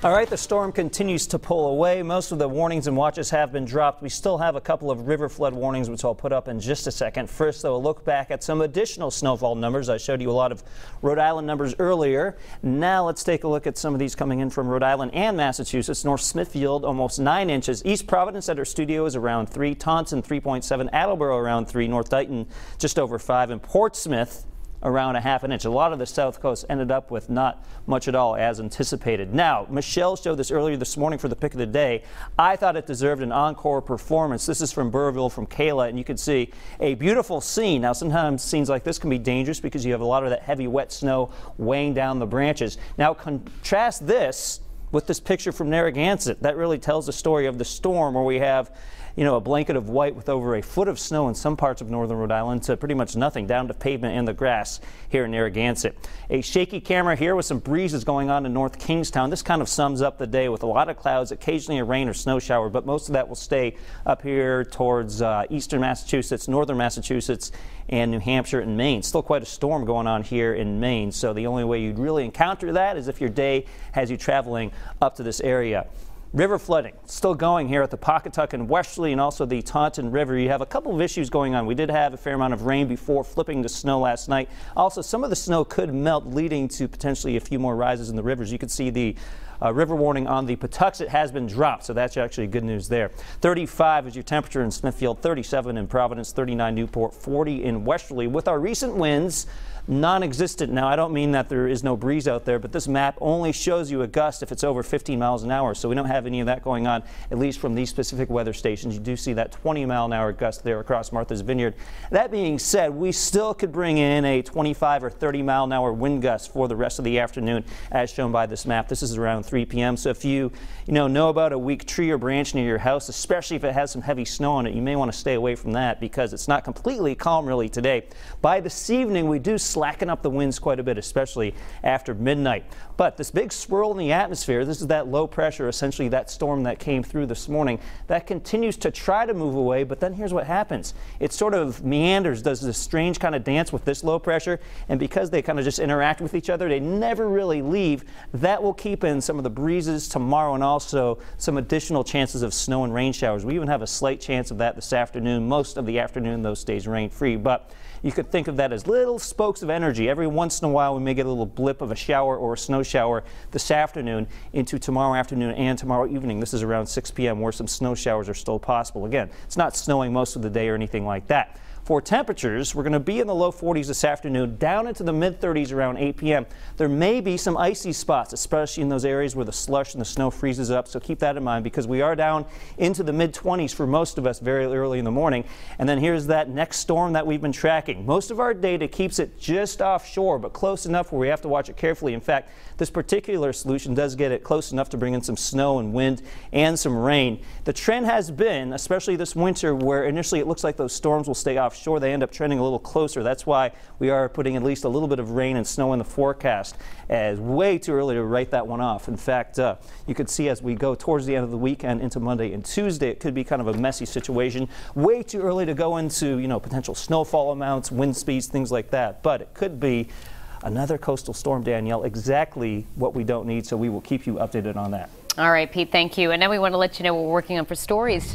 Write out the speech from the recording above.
All right, the storm continues to pull away. Most of the warnings and watches have been dropped. We still have a couple of river flood warnings, which I'll put up in just a second. First, though, a look back at some additional snowfall numbers. I showed you a lot of Rhode Island numbers earlier. Now let's take a look at some of these coming in from Rhode Island and Massachusetts. North Smithfield, almost 9 inches. East Providence at our studio is around 3. Taunton, 3.7. Attleboro, around 3. North Dighton, just over 5. And Portsmouth, around a ½ inch. A lot of the south coast ended up with not much at all as anticipated. Now, Michelle showed this earlier this morning for the pick of the day. I thought it deserved an encore performance. This is from Burrville, from Kayla, and you can see a beautiful scene. Now, sometimes scenes like this can be dangerous because you have a lot of that heavy wet snow weighing down the branches. Now, contrast this with this picture from Narragansett. That really tells the story of the storm, where we have, you know, a blanket of white with over a foot of snow in some parts of northern Rhode Island to pretty much nothing down to pavement and the grass here in Narragansett. A shaky camera here with some breezes going on in North Kingstown. This kind of sums up the day with a lot of clouds, occasionally a rain or snow shower, but most of that will stay up here towards eastern Massachusetts, northern Massachusetts, and New Hampshire and Maine. Still quite a storm going on here in Maine, so the only way you'd really encounter that is if your day has you traveling up to this area. River flooding still going here at the Pawcatuck and Westerly, and also the Taunton River. You have a couple of issues going on. We did have a fair amount of rain before flipping to snow last night. Also, some of the snow could melt, leading to potentially a few more rises in the rivers. You can see the river warning on the Patuxent has been dropped, so that's actually good news there. 35 is your temperature in Smithfield, 37 in Providence, 39 Newport, 40 in Westerly. With our recent winds non-existent. Now, I don't mean that there is no breeze out there, but this map only shows you a gust if it's over 15 miles an hour. So we don't have any of that going on, at least from these specific weather stations. You do see that 20-mile-an-hour gust there across Martha's Vineyard. That being said, we still could bring in a 25 or 30-mile-an-hour wind gust for the rest of the afternoon, as shown by this map. This is around 3 p.m. So if you know about a weak tree or branch near your house, especially if it has some heavy snow on it, you may want to stay away from that because it's not completely calm really today. By this evening, we do slacken up the winds quite a bit, especially after midnight. But this big swirl in the atmosphere, this is that low pressure, essentially that storm that came through this morning, that continues to try to move away, but then here's what happens. It sort of meanders, does this strange kind of dance with this low pressure, and because they kind of just interact with each other, they never really leave. That will keep in some of the breezes tomorrow and also some additional chances of snow and rain showers. We even have a slight chance of that this afternoon. Most of the afternoon, though, stays rain-free, but you could think of that as little spokes of energy. Every once in a while, we may get a little blip of a shower or a snow shower this afternoon into tomorrow afternoon and tomorrow evening. This is around 6 p.m. where some snow showers are still possible. Again, it's not snowing most of the day or anything like that. For temperatures, we're going to be in the low 40s this afternoon, down into the mid-30s around 8 p.m. There may be some icy spots, especially in those areas where the slush and the snow freezes up, so keep that in mind because we are down into the mid-20s for most of us very early in the morning. And then here's that next storm that we've been tracking. Most of our data keeps it just offshore, but close enough where we have to watch it carefully. In fact, this particular solution does get it close enough to bring in some snow and wind and some rain. The trend has been, especially this winter, where initially it looks like those storms will stay offshore. They end up trending a little closer. That's why we are putting at least a little bit of rain and snow in the forecast, as way too early to write that one off. In fact, you could see as we go towards the end of the weekend into Monday and Tuesday, it could be kind of a messy situation. Way too early to go into, potential snowfall amounts, wind speeds, things like that. But it could be another coastal storm, Danielle, exactly what we don't need, so we will keep you updated on that. All right, Pete, thank you. And now we want to let you know what we're working on for stories.